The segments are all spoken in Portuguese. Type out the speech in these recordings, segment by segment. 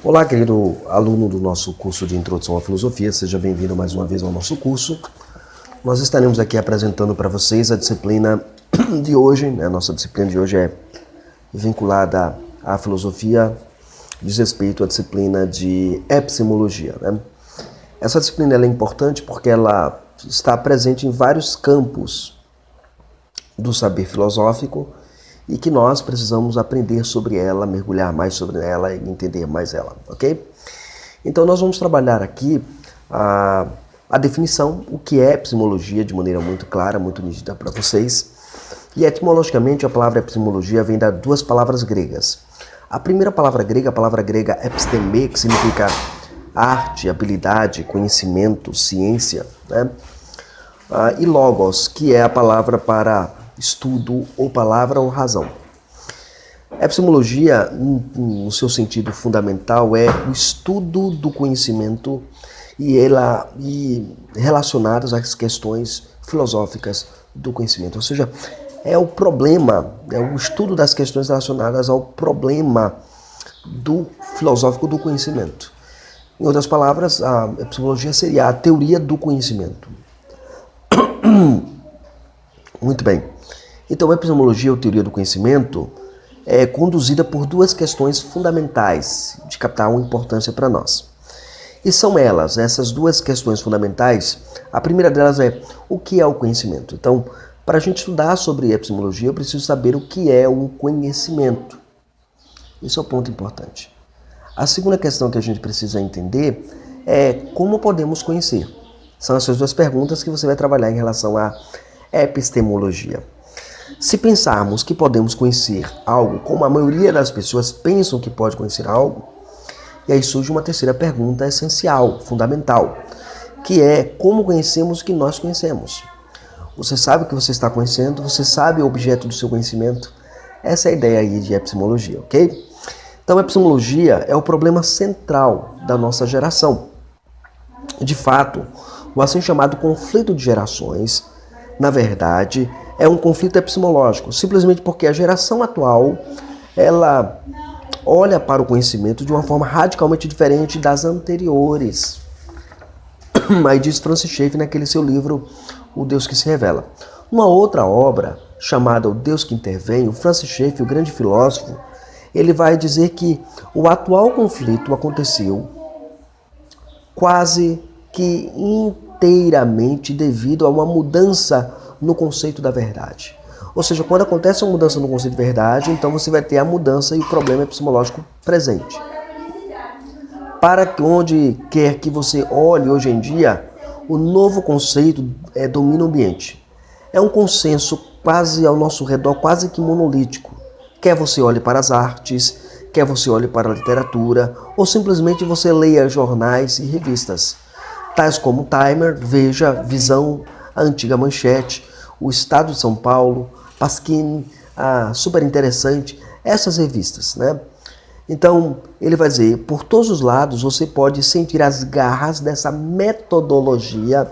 Olá, querido aluno do nosso curso de Introdução à Filosofia, seja bem-vindo mais uma vez ao nosso curso. Nós estaremos aqui apresentando para vocês a disciplina de hoje. A nossa disciplina de hoje é vinculada à filosofia, diz respeito à disciplina de epistemologia. Essa disciplina é importante porque ela está presente em vários campos do saber filosófico e que nós precisamos aprender sobre ela, mergulhar mais sobre ela e entender mais ela, ok? Então nós vamos trabalhar aqui a definição, o que é epistemologia, de maneira muito clara, muito nítida para vocês. E etimologicamente a palavra epistemologia vem das duas palavras gregas. A primeira palavra grega, a palavra grega episteme, que significa arte, habilidade, conhecimento, ciência, né? E logos, que é a palavra para estudo, ou palavra, ou razão. Epistemologia, no seu sentido fundamental, é o estudo do conhecimento e relacionados às questões filosóficas do conhecimento. Ou seja, é o problema, é o estudo das questões relacionadas ao problema do filosófico do conhecimento. Em outras palavras, a epistemologia seria a teoria do conhecimento. Muito bem. Então, a epistemologia, ou teoria do conhecimento, é conduzida por duas questões fundamentais de capital importância para nós. E são essas duas questões fundamentais, a primeira delas é o que é o conhecimento. Então, para a gente estudar sobre epistemologia, eu preciso saber o que é o conhecimento. Isso é o ponto importante. A segunda questão que a gente precisa entender é como podemos conhecer. São essas duas perguntas que você vai trabalhar em relação à epistemologia. Se pensarmos que podemos conhecer algo, como a maioria das pessoas pensam que pode conhecer algo, e aí surge uma terceira pergunta essencial, fundamental, que é como conhecemos o que nós conhecemos. Você sabe o que você está conhecendo, você sabe o objeto do seu conhecimento. Essa é a ideia aí de epistemologia, ok? Então, a epistemologia é o problema central da nossa geração. De fato, o assim chamado conflito de gerações, na verdade, é um conflito epistemológico, simplesmente porque a geração atual, ela olha para o conhecimento de uma forma radicalmente diferente das anteriores. Aí diz Francis Schaeffer naquele seu livro, O Deus que se Revela. Uma outra obra, chamada O Deus que Intervém, o Francis Schaeffer, o grande filósofo, ele vai dizer que o atual conflito aconteceu quase que inteiramente devido a uma mudança no conceito da verdade. Ou seja, quando acontece uma mudança no conceito de verdade, então você vai ter a mudança e o problema epistemológico presente. Para onde quer que você olhe hoje em dia, o novo conceito domina o ambiente. É um consenso quase ao nosso redor, quase que monolítico. Quer você olhe para as artes, quer você olhe para a literatura, ou simplesmente você leia jornais e revistas, tais como Timer, Veja, Visão, a Antiga Manchete, o Estado de São Paulo, Pasquim, a Super Interessante, essas revistas, né? Então, ele vai dizer, por todos os lados você pode sentir as garras dessa metodologia,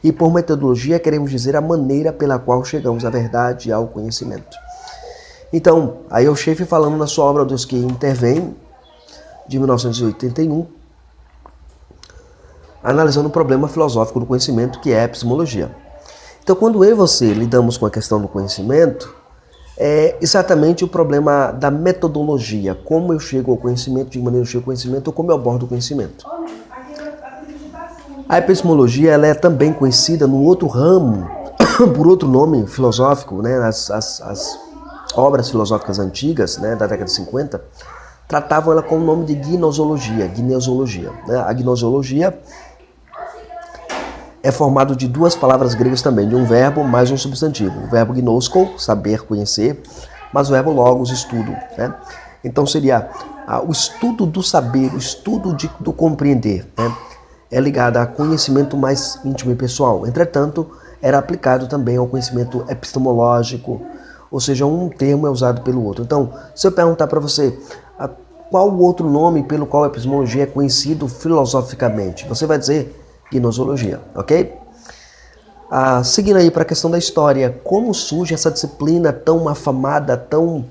e por metodologia queremos dizer a maneira pela qual chegamos à verdade e ao conhecimento. Então, aí é o Schaeffer falando na sua obra O Deus que Intervém, de 1981, analisando o problema filosófico do conhecimento, que é a epistemologia. Então, quando eu e você lidamos com a questão do conhecimento, é exatamente o problema da metodologia, como eu chego ao conhecimento, de que maneira eu chego ao conhecimento, ou como eu abordo o conhecimento. A epistemologia ela é também conhecida no outro ramo, por outro nome filosófico, né? As obras filosóficas antigas, né, da década de 50, tratavam ela com o nome de gnosologia. Né? A gnosologia é formado de duas palavras gregas também, de um verbo mais um substantivo. O verbo gnosko, saber, conhecer, mas o verbo logos, estudo. Né? Então seria o estudo do saber, o estudo do compreender. Né? É ligado a conhecimento mais íntimo e pessoal. Entretanto, era aplicado também ao conhecimento epistemológico, ou seja, um termo é usado pelo outro. Então, se eu perguntar para você qual o outro nome pelo qual a epistemologia é conhecido filosoficamente, você vai dizer gnosologia, ok? Seguindo aí para a questão da história, como surge essa disciplina tão afamada, tão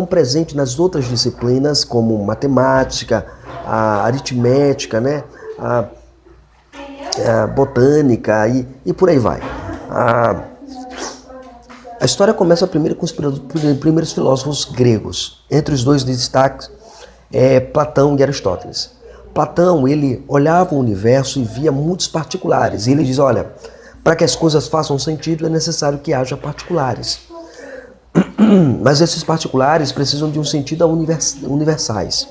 presente nas outras disciplinas, como matemática, a aritmética, né? A botânica e por aí vai. A história começa primeiro com os primeiros filósofos gregos. Entre os dois destaques é Platão e Aristóteles. Platão, ele olhava o universo e via muitos particulares. E ele diz, olha, para que as coisas façam sentido é necessário que haja particulares. Mas esses particulares precisam de um sentido universais.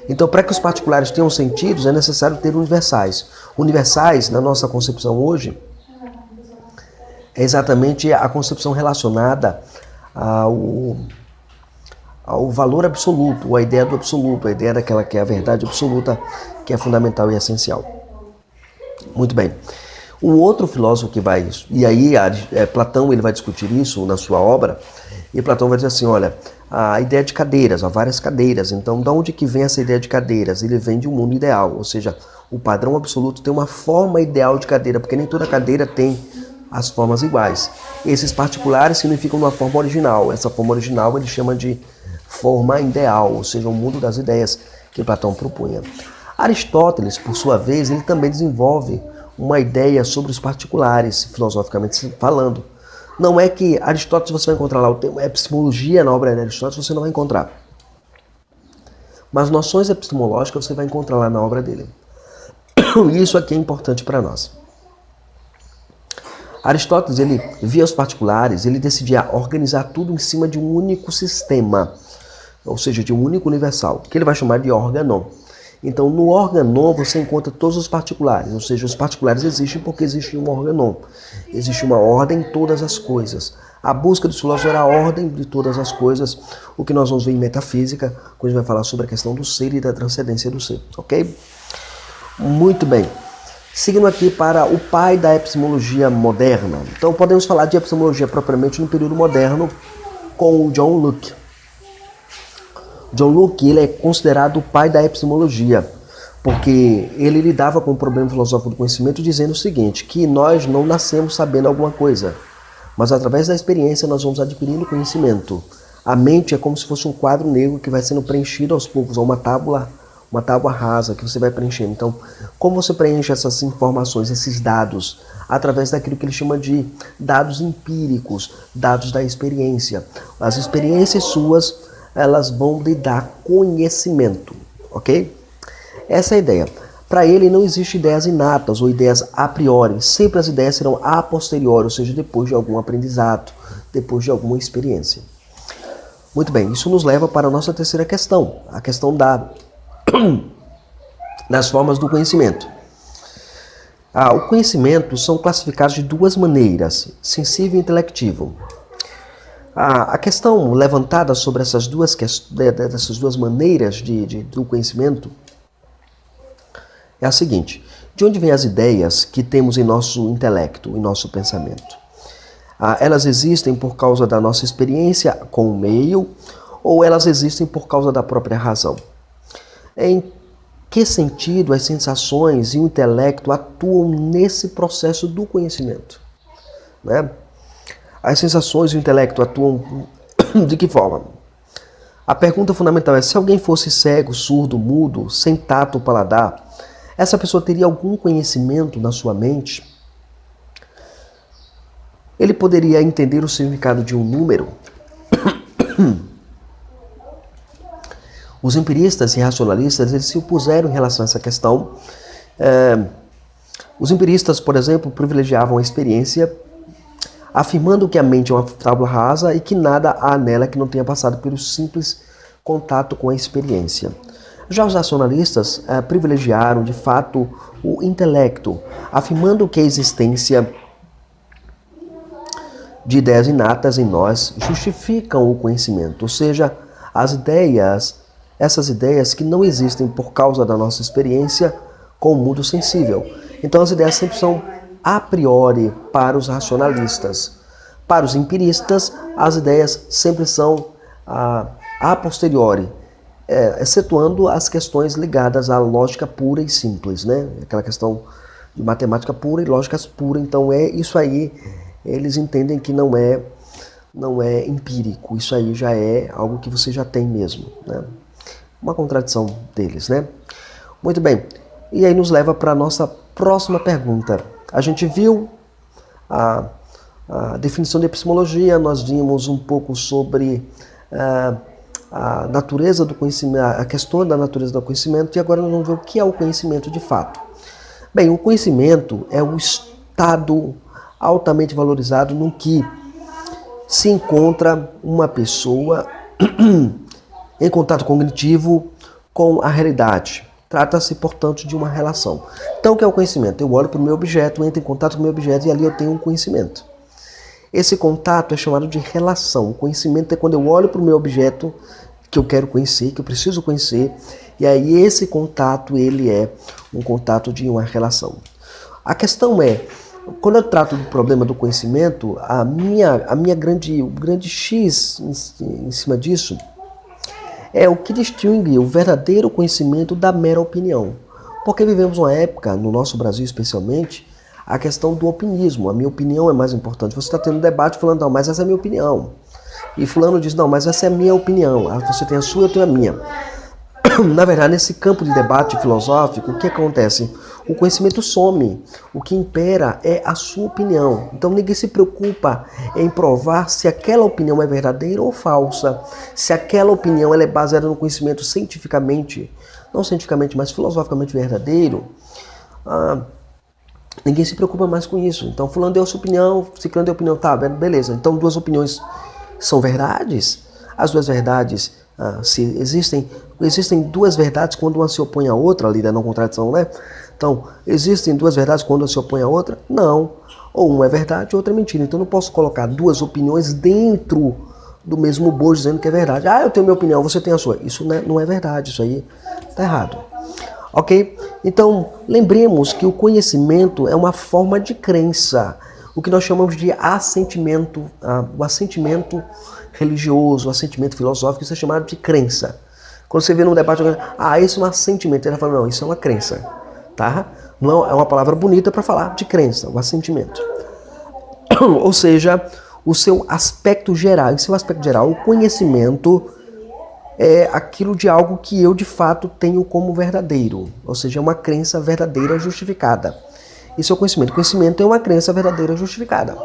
Então, para que os particulares tenham sentidos, é necessário ter universais. Universais, na nossa concepção hoje, é exatamente a concepção relacionada ao valor absoluto, a ideia do absoluto, a ideia daquela que é a verdade absoluta, que é fundamental e essencial. Muito bem. Um outro filósofo que vai... E aí, Platão ele vai discutir isso na sua obra, e Platão vai dizer assim, olha, a ideia de cadeiras, há várias cadeiras. Então, de onde que vem essa ideia de cadeiras? Ele vem de um mundo ideal, ou seja, o padrão absoluto tem uma forma ideal de cadeira, porque nem toda cadeira tem as formas iguais. Esses particulares significam uma forma original. Essa forma original ele chama de forma ideal, ou seja, o mundo das ideias que Platão propunha. Aristóteles, por sua vez, ele também desenvolve uma ideia sobre os particulares, filosoficamente falando. Não é que Aristóteles você vai encontrar lá o termo epistemologia na obra de Aristóteles, você não vai encontrar. Mas noções epistemológicas você vai encontrar lá na obra dele. Isso aqui é importante para nós. Aristóteles, ele via os particulares, ele decidia organizar tudo em cima de um único sistema, ou seja, de um único universal, que ele vai chamar de órgão. Então, no órgão você encontra todos os particulares, ou seja, os particulares existem porque existe um órgão. Existe uma ordem em todas as coisas. A busca dos filósofos era a ordem de todas as coisas, o que nós vamos ver em metafísica, quando a gente vai falar sobre a questão do ser e da transcendência do ser, ok? Muito bem. Seguindo aqui para o pai da epistemologia moderna. Então, podemos falar de epistemologia propriamente no período moderno com o John Locke. John Locke ele é considerado o pai da epistemologia, porque ele lidava com o problema filosófico do conhecimento dizendo o seguinte, que nós não nascemos sabendo alguma coisa, mas através da experiência nós vamos adquirindo conhecimento. A mente é como se fosse um quadro negro que vai sendo preenchido aos poucos, uma tábua rasa que você vai preenchendo. Então, como você preenche essas informações, esses dados, através daquilo que ele chama de dados empíricos, dados da experiência. As experiências suas, elas vão lhe dar conhecimento, ok? Essa é a ideia. Para ele não existe ideias inatas ou ideias a priori, sempre as ideias serão a posteriori, ou seja, depois de algum aprendizado, depois de alguma experiência. Muito bem, isso nos leva para a nossa terceira questão, a questão das formas do conhecimento. O conhecimento são classificados de duas maneiras, sensível e intelectivo. A questão levantada sobre essas duas maneiras do conhecimento é a seguinte: de onde vêm as ideias que temos em nosso intelecto, em nosso pensamento? Elas existem por causa da nossa experiência com o meio ou elas existem por causa da própria razão? Em que sentido as sensações e o intelecto atuam nesse processo do conhecimento? Né? As sensações e o intelecto atuam de que forma? A pergunta fundamental é, se alguém fosse cego, surdo, mudo, sem tato ou paladar, essa pessoa teria algum conhecimento na sua mente? Ele poderia entender o significado de um número? Os empiristas e racionalistas eles se opuseram em relação a essa questão. Os empiristas, por exemplo, privilegiavam a experiência, afirmando que a mente é uma tábua rasa e que nada há nela que não tenha passado pelo simples contato com a experiência. Já os racionalistas privilegiaram, de fato, o intelecto, afirmando que a existência de ideias inatas em nós justificam o conhecimento, ou seja, essas ideias que não existem por causa da nossa experiência com o mundo sensível. Então as ideias sempre são a priori para os racionalistas. Para os empiristas, as ideias sempre são a posteriori, excetuando as questões ligadas à lógica pura e simples, né? Aquela questão de matemática pura e lógica pura. Então isso aí, eles entendem que não é empírico, isso aí já é algo que você já tem mesmo, né? Uma contradição deles, né? Muito bem. E aí nos leva para a nossa próxima pergunta. A gente viu a definição de epistemologia, nós vimos um pouco sobre a natureza do conhecimento, a questão da natureza do conhecimento, e agora nós vamos ver o que é o conhecimento de fato. Bem, o conhecimento é o estado altamente valorizado no que se encontra uma pessoa em contato cognitivo com a realidade. Trata-se, portanto, de uma relação. Então, o que é o conhecimento? Eu olho para o meu objeto, entro em contato com o meu objeto e ali eu tenho um conhecimento. Esse contato é chamado de relação. O conhecimento é quando eu olho para o meu objeto que eu quero conhecer, que eu preciso conhecer, e aí esse contato, ele é um contato de uma relação. A questão é, quando eu trato do problema do conhecimento, o grande X em cima disso é o que distingue o verdadeiro conhecimento da mera opinião. Porque vivemos uma época, no nosso Brasil especialmente, a questão do opinismo. A minha opinião é mais importante. Você está tendo um debate falando, não, mas essa é a minha opinião. E fulano diz, não, mas essa é a minha opinião. Você tem a sua, eu tenho a minha. Na verdade, nesse campo de debate filosófico, o que acontece? O conhecimento some. O que impera é a sua opinião. Então ninguém se preocupa em provar se aquela opinião é verdadeira ou falsa. Se aquela opinião ela é baseada no conhecimento cientificamente, não cientificamente, mas filosoficamente verdadeiro. Ninguém se preocupa mais com isso. Então fulano deu sua opinião, ciclano deu opinião, tá, beleza. Então duas opiniões são verdades? As duas verdades, se existem duas verdades quando uma se opõe à outra, ali da não contradição, né? Então, existem duas verdades quando uma se opõe à outra? Não. Ou uma é verdade, outra é mentira. Então, eu não posso colocar duas opiniões dentro do mesmo bojo dizendo que é verdade. Eu tenho minha opinião, você tem a sua. Isso não é verdade, isso aí está errado. Ok? Então, lembremos que o conhecimento é uma forma de crença. O que nós chamamos de assentimento, o assentimento religioso, o assentimento filosófico, isso é chamado de crença. Quando você vê num debate, isso é um assentimento, ele fala, não, isso é uma crença. Tá? Não é uma palavra bonita para falar de crença, o assentimento. Ou seja, o seu aspecto geral. Em seu aspecto geral, o conhecimento é aquilo de algo que eu de fato tenho como verdadeiro. Ou seja, é uma crença verdadeira justificada. Isso é o conhecimento. O conhecimento é uma crença verdadeira justificada.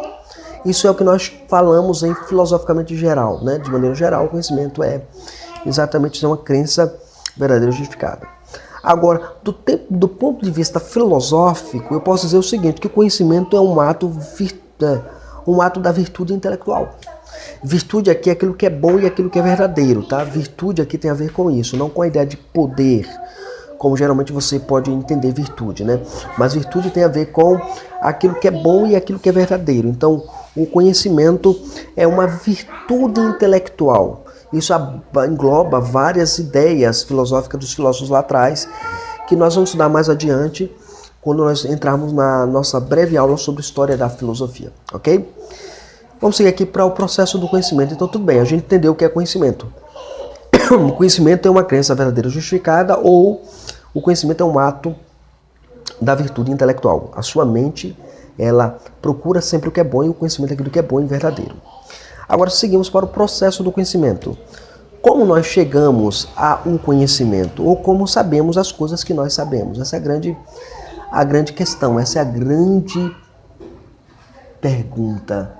Isso é o que nós falamos em filosoficamente geral, né? De maneira geral, o conhecimento é exatamente uma crença verdadeira justificada. Agora, do ponto de vista filosófico, eu posso dizer o seguinte, que o conhecimento é um ato da virtude intelectual. Virtude aqui é aquilo que é bom e aquilo que é verdadeiro, tá? Virtude aqui tem a ver com isso, não com a ideia de poder, como geralmente você pode entender virtude, né? Mas virtude tem a ver com aquilo que é bom e aquilo que é verdadeiro. Então, o conhecimento é uma virtude intelectual. Isso engloba várias ideias filosóficas dos filósofos lá atrás, que nós vamos estudar mais adiante, quando nós entrarmos na nossa breve aula sobre história da filosofia, ok? Vamos seguir aqui para o processo do conhecimento. Então, tudo bem, a gente entendeu o que é conhecimento. O conhecimento é uma crença verdadeira justificada, ou o conhecimento é um ato da virtude intelectual. A sua mente, ela procura sempre o que é bom, e o conhecimento é aquilo que é bom e verdadeiro. Agora seguimos para o processo do conhecimento. Como nós chegamos a um conhecimento, ou como sabemos as coisas que nós sabemos? Essa é a grande questão, essa é a grande pergunta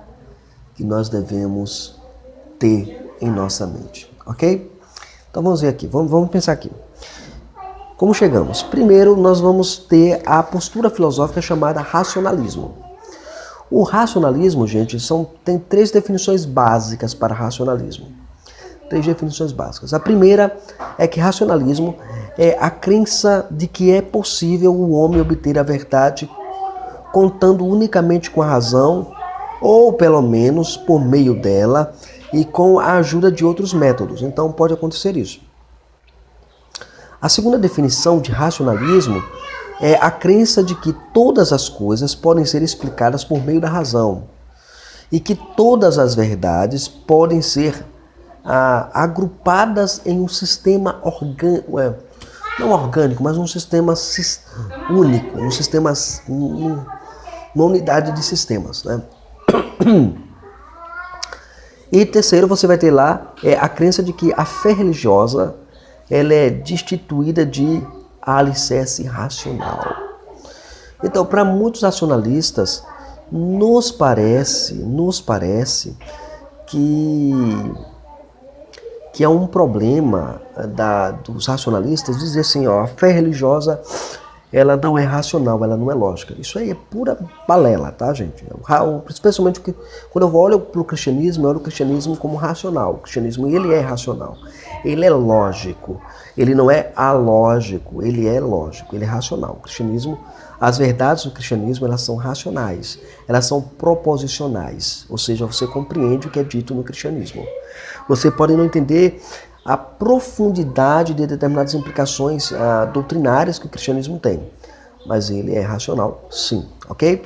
que nós devemos ter em nossa mente, ok? Então vamos ver aqui, vamos pensar aqui. Como chegamos? Primeiro nós vamos ter a postura filosófica chamada racionalismo. O racionalismo, gente, tem três definições básicas para racionalismo. Três definições básicas. A primeira é que racionalismo é a crença de que é possível o homem obter a verdade contando unicamente com a razão, ou pelo menos por meio dela e com a ajuda de outros métodos. Então pode acontecer isso. A segunda definição de racionalismo é a crença de que todas as coisas podem ser explicadas por meio da razão e que todas as verdades podem ser agrupadas em um sistema orgânico, não orgânico, mas um sistema único, uma unidade de sistemas, né? E terceiro, você vai ter lá a crença de que a fé religiosa ela é destituída de alicerce racional. Então, para muitos racionalistas, nos parece que é um problema dos racionalistas dizer assim, ó, a fé religiosa, ela não é racional, ela não é lógica. Isso aí é pura balela, tá, gente? Especialmente quando eu olho para o cristianismo, eu olho o cristianismo como racional. O cristianismo, ele é racional, ele é lógico, ele não é alógico, ele é lógico, ele é racional. O cristianismo, as verdades do cristianismo, elas são racionais, elas são proposicionais, ou seja, você compreende o que é dito no cristianismo. Você pode não entender a profundidade de determinadas implicações doutrinárias que o cristianismo tem, mas ele é racional, sim, ok?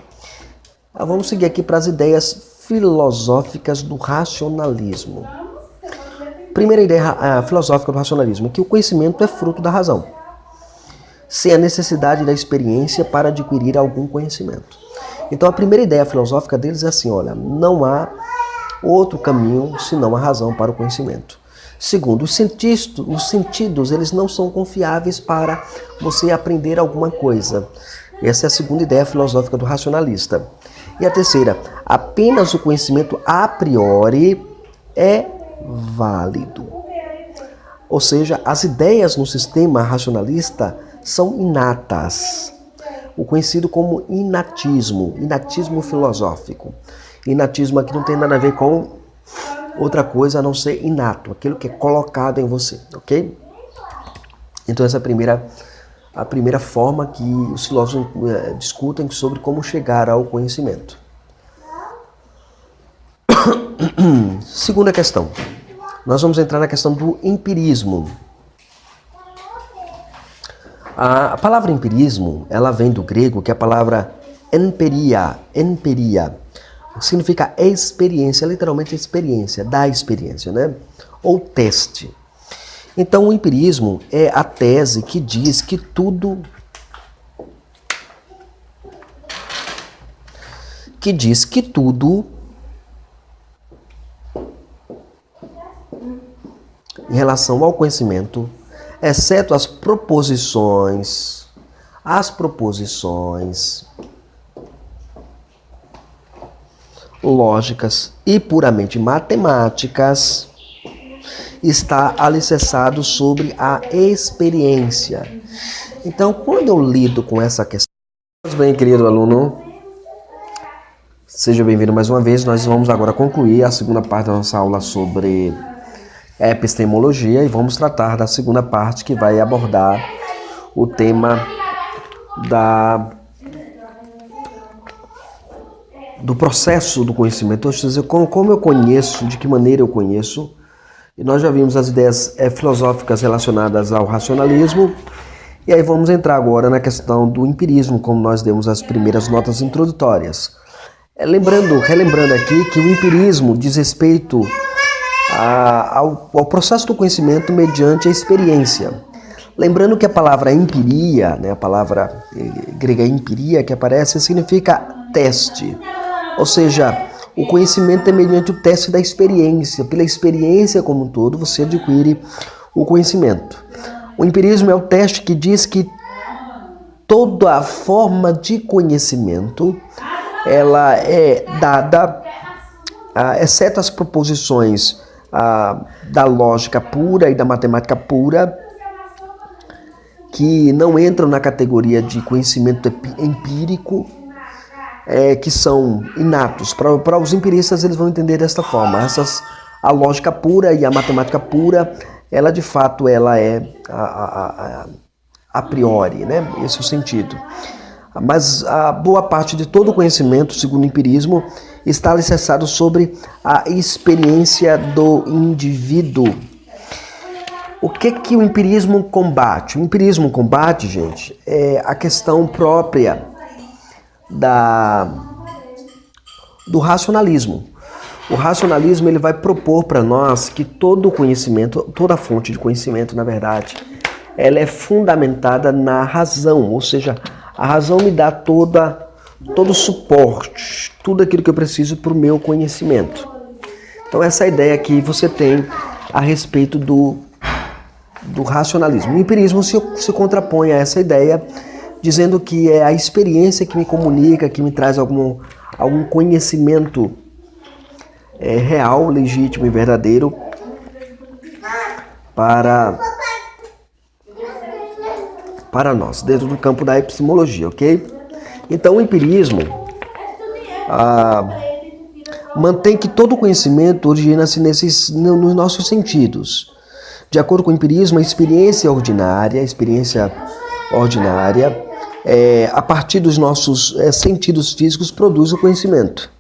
Vamos seguir aqui para as ideias filosóficas do racionalismo. Primeira ideia filosófica do racionalismo é que o conhecimento é fruto da razão, sem a necessidade da experiência para adquirir algum conhecimento. Então a primeira ideia filosófica deles é assim, olha, não há outro caminho senão a razão para o conhecimento. Segundo, os sentidos eles não são confiáveis para você aprender alguma coisa. Essa é a segunda ideia filosófica do racionalista. E a terceira, apenas o conhecimento a priori é válido. Ou seja, as ideias no sistema racionalista são inatas. O conhecido como inatismo filosófico. Inatismo aqui não tem nada a ver com outra coisa a não ser inato, aquilo que é colocado em você, ok? Então essa é a primeira forma que os filósofos discutem sobre como chegar ao conhecimento. Segunda questão, nós vamos entrar na questão do empirismo. A palavra empirismo, ela vem do grego, que é a palavra empiria, significa experiência, literalmente experiência, da experiência, né? Ou teste. Então o empirismo é a tese que diz que tudo em relação ao conhecimento, exceto as proposições lógicas e puramente matemáticas, está alicerçado sobre a experiência. Então, quando eu lido com essa questão... Pois bem, querido aluno, seja bem-vindo mais uma vez. Nós vamos agora concluir a segunda parte da nossa aula sobre epistemologia e vamos tratar da segunda parte, que vai abordar o tema do processo do conhecimento, ou seja, como eu conheço, de que maneira eu conheço. E nós já vimos as ideias filosóficas relacionadas ao racionalismo, e aí vamos entrar agora na questão do empirismo, como nós demos as primeiras notas introdutórias. Relembrando aqui que o empirismo diz respeito ao processo do conhecimento mediante a experiência. Lembrando que a palavra empiria, né, a palavra grega empiria que aparece, significa teste. Ou seja, o conhecimento é mediante o teste da experiência. Pela experiência como um todo, você adquire o conhecimento. O empirismo é o teste que diz que toda a forma de conhecimento, ela é dada, exceto as proposições da lógica pura e da matemática pura, que não entram na categoria de conhecimento empírico, que são inatos. Para os empiristas, eles vão entender desta forma. A lógica pura e a matemática pura, ela de fato ela é a priori, né? Esse é o sentido. Mas a boa parte de todo o conhecimento, segundo o empirismo, está alicerçado sobre a experiência do indivíduo. O que o empirismo combate? O empirismo combate, gente, é a questão própria do racionalismo. O racionalismo ele vai propor para nós que todo conhecimento, toda fonte de conhecimento, na verdade, ela é fundamentada na razão, ou seja, a razão me dá todo o suporte, tudo aquilo que eu preciso para o meu conhecimento. Então essa ideia que você tem a respeito do racionalismo. O empirismo se contrapõe a essa ideia, dizendo que é a experiência que me comunica, que me traz algum conhecimento real, legítimo e verdadeiro para nós, dentro do campo da epistemologia, ok? Então o empirismo mantém que todo conhecimento origina-se nos nossos sentidos. De acordo com o empirismo, a experiência ordinária, a partir dos nossos sentidos físicos, produz o conhecimento.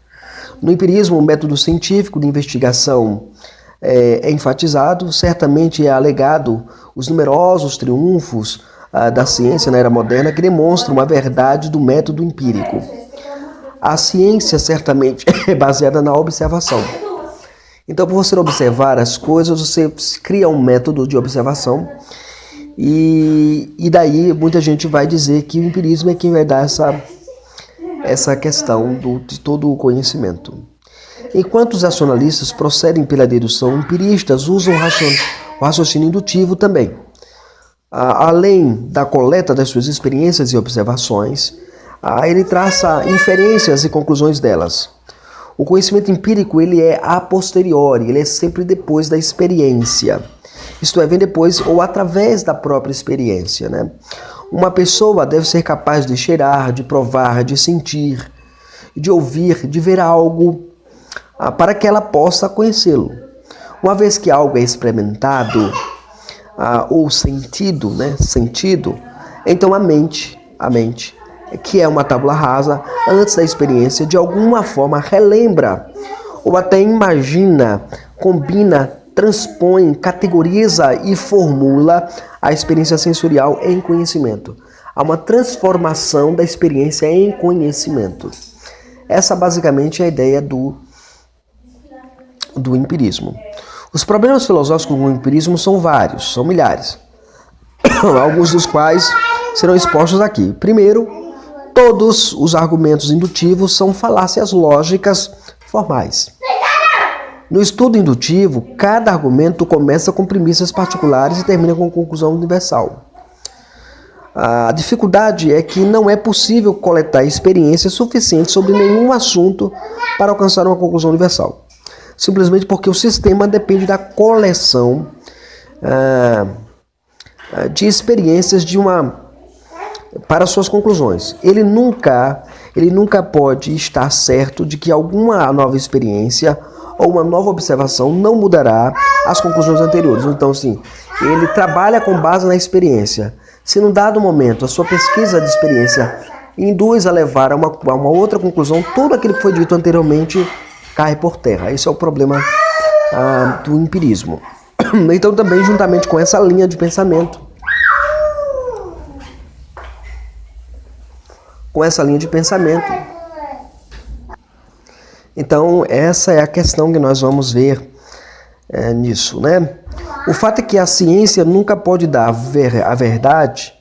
No empirismo, o método científico de investigação é enfatizado, certamente é alegado os numerosos triunfos da ciência na era moderna que demonstram a verdade do método empírico. A ciência certamente é baseada na observação. Então, por você observar as coisas, você cria um método de observação e daí muita gente vai dizer que o empirismo é quem vai dar essa questão de todo o conhecimento. Enquanto os racionalistas procedem pela dedução, empiristas usam o raciocínio indutivo também. Além da coleta das suas experiências e observações, ele traça inferências e conclusões delas. O conhecimento empírico ele é a posteriori, ele é sempre depois da experiência. Isto é, vem depois ou através da própria experiência, né? Uma pessoa deve ser capaz de cheirar, de provar, de sentir, de ouvir, de ver algo, para que ela possa conhecê-lo. Uma vez que algo é experimentado ou sentido, né? Então a mente, que é uma tábula rasa, antes da experiência, de alguma forma relembra, ou até imagina, combina, transpõe, categoriza e formula a experiência sensorial em conhecimento. Há uma transformação da experiência em conhecimento. Essa basicamente é a ideia do empirismo. Os problemas filosóficos com o empirismo são vários, são milhares. Alguns dos quais serão expostos aqui. Primeiro, todos os argumentos indutivos são falácias lógicas formais. No estudo indutivo, cada argumento começa com premissas particulares e termina com conclusão universal. A dificuldade é que não é possível coletar experiência suficiente sobre nenhum assunto para alcançar uma conclusão universal. Simplesmente porque o sistema depende da coleção de experiências para suas conclusões. Ele nunca pode estar certo de que alguma nova experiência ou uma nova observação não mudará as conclusões anteriores. Então, sim, ele trabalha com base na experiência. Se num dado momento a sua pesquisa de experiência induz a levar a uma outra conclusão, tudo aquilo que foi dito anteriormente cai por terra. Esse é o problema do empirismo. Então, também, juntamente com essa linha de pensamento, então, essa é a questão que nós vamos ver nisso, né? O fato é que a ciência nunca pode dar a verdade,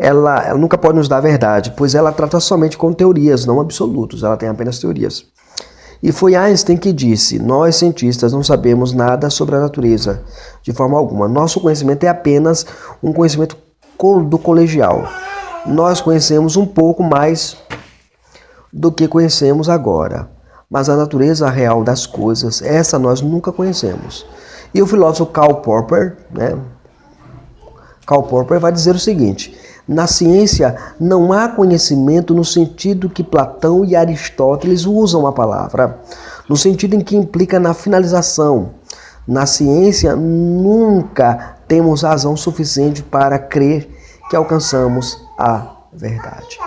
ela nunca pode nos dar a verdade, pois ela trata somente com teorias, não absolutos, ela tem apenas teorias. E foi Einstein que disse: nós cientistas não sabemos nada sobre a natureza, de forma alguma. Nosso conhecimento é apenas um conhecimento do colegial. Nós conhecemos um pouco mais do que conhecemos agora. Mas a natureza real das coisas, essa nós nunca conhecemos. E o filósofo Karl Popper, vai dizer o seguinte: na ciência não há conhecimento no sentido que Platão e Aristóteles usam a palavra, no sentido em que implica na finalização. Na ciência nunca temos razão suficiente para crer que alcançamos a verdade.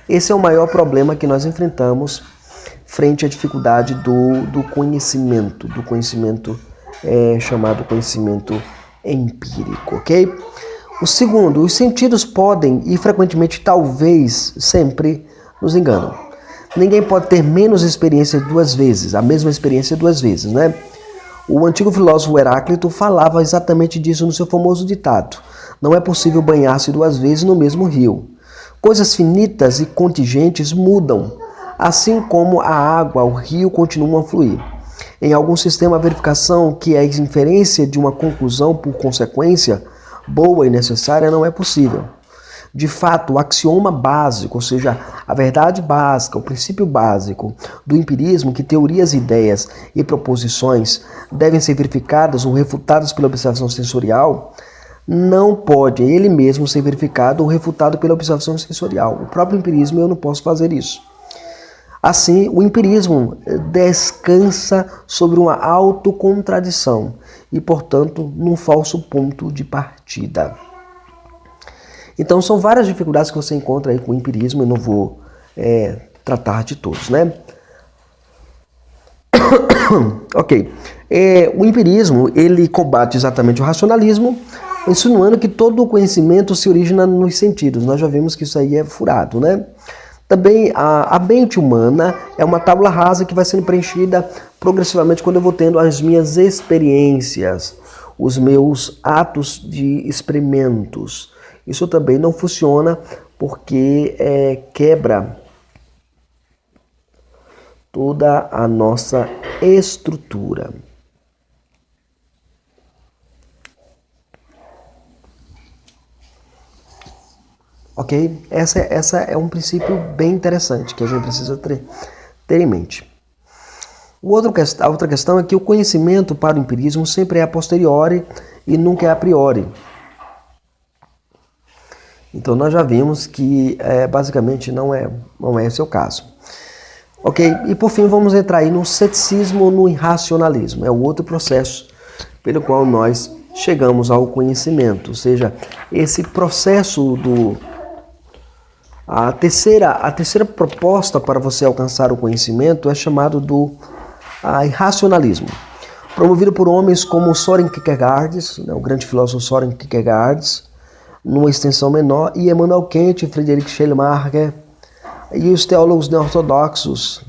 Esse é o maior problema que nós enfrentamos frente à dificuldade do conhecimento, chamado conhecimento empírico, ok? O segundo, os sentidos podem e frequentemente, talvez, sempre nos enganam. Ninguém pode ter menos experiência duas vezes, a mesma experiência duas vezes, né? O antigo filósofo Heráclito falava exatamente disso no seu famoso ditado: não é possível banhar-se duas vezes no mesmo rio. Coisas finitas e contingentes mudam, assim como a água, o rio continuam a fluir. Em algum sistema, a verificação que é a inferência de uma conclusão por consequência boa e necessária não é possível. De fato, o axioma básico, ou seja, a verdade básica, o princípio básico do empirismo, que teorias, ideias e proposições devem ser verificadas ou refutadas pela observação sensorial, não pode ele mesmo ser verificado ou refutado pela observação sensorial. O próprio empirismo, eu não posso fazer isso. Assim, o empirismo descansa sobre uma autocontradição e, portanto, num falso ponto de partida. Então, são várias dificuldades que você encontra aí com o empirismo, eu não vou tratar de todos, né? Ok. O empirismo, ele combate exatamente o racionalismo, insinuando que todo o conhecimento se origina nos sentidos. Nós já vimos que isso aí é furado, né? Também a mente humana é uma tábua rasa que vai sendo preenchida progressivamente quando eu vou tendo as minhas experiências, os meus atos de experimentos. Isso também não funciona porque quebra toda a nossa estrutura. Ok? Essa é um princípio bem interessante que a gente precisa ter em mente. A outra questão é que o conhecimento para o empirismo sempre é a posteriori e nunca é a priori. Então nós já vimos que basicamente não é esse o caso. Ok? E por fim vamos entrar aí no ceticismo, no irracionalismo. É o outro processo pelo qual nós chegamos ao conhecimento. Ou seja, esse processo A terceira proposta para você alcançar o conhecimento é chamado do irracionalismo. Promovido por homens como Søren Kierkegaard, o grande filósofo Søren Kierkegaard, numa extensão menor, e Emmanuel Kant, Friedrich Schleiermacher e os teólogos neortodoxos.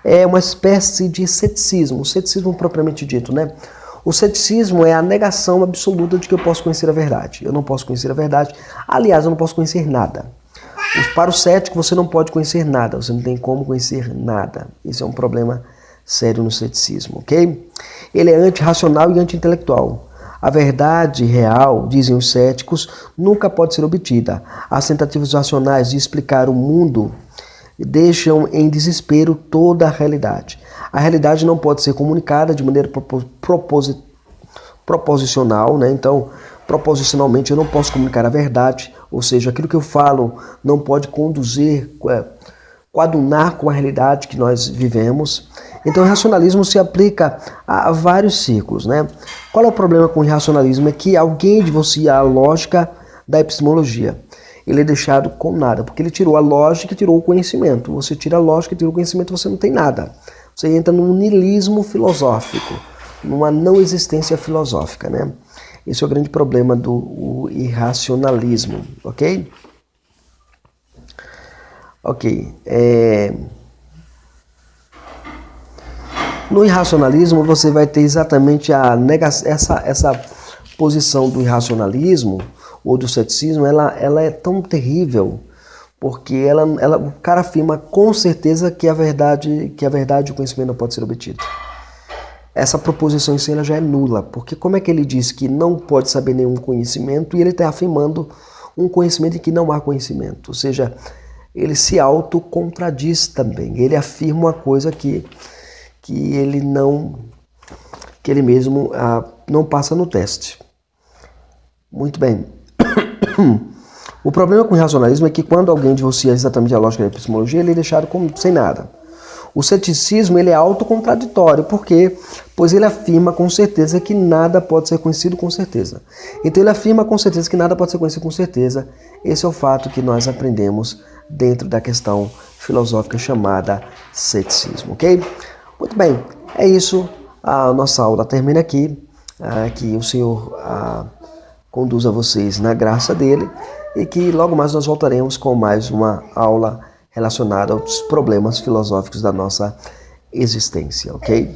É uma espécie de ceticismo, o ceticismo propriamente dito, né? O ceticismo é a negação absoluta de que eu posso conhecer a verdade. Eu não posso conhecer a verdade. Aliás, eu não posso conhecer nada. Para o cético, você não pode conhecer nada. Você não tem como conhecer nada. Esse é um problema sério no ceticismo, ok? Ele é antirracional e anti-intelectual. A verdade real, dizem os céticos, nunca pode ser obtida. As tentativas racionais de explicar o mundo deixam em desespero toda a realidade. A realidade não pode ser comunicada de maneira proposicional, né? Então, proposicionalmente eu não posso comunicar a verdade, ou seja, aquilo que eu falo não pode coadunar com a realidade que nós vivemos. Então o racionalismo se aplica a vários ciclos, né? Qual é o problema com o irracionalismo? É que alguém divorcia a lógica da epistemologia. Ele é deixado com nada, porque ele tirou a lógica e tirou o conhecimento. Você tira a lógica e tira o conhecimento, você não tem nada. Você entra num niilismo filosófico, numa não existência filosófica, né? Esse é o grande problema do irracionalismo, ok? Ok. No irracionalismo, você vai ter exatamente essa posição do irracionalismo ou do ceticismo, ela é tão terrível, porque o cara afirma com certeza que a verdade e o conhecimento não pode ser obtido. Essa proposição em si ela já é nula, porque como é que ele diz que não pode saber nenhum conhecimento e ele está afirmando um conhecimento em que não há conhecimento? Ou seja, ele se autocontraduz também. Ele afirma uma coisa que ele mesmo não passa no teste. Muito bem. O problema com o racionalismo é que quando alguém divorcia exatamente a lógica da epistemologia, ele é deixado sem nada. O ceticismo ele é autocontraditório, por quê? Pois ele afirma com certeza que nada pode ser conhecido com certeza. Então ele afirma com certeza que nada pode ser conhecido com certeza. Esse é o fato que nós aprendemos dentro da questão filosófica chamada ceticismo, ok? Muito bem, é isso. A nossa aula termina aqui. Que o Senhor conduza vocês na graça dele e que logo mais nós voltaremos com mais uma aula relacionada aos problemas filosóficos da nossa existência, ok?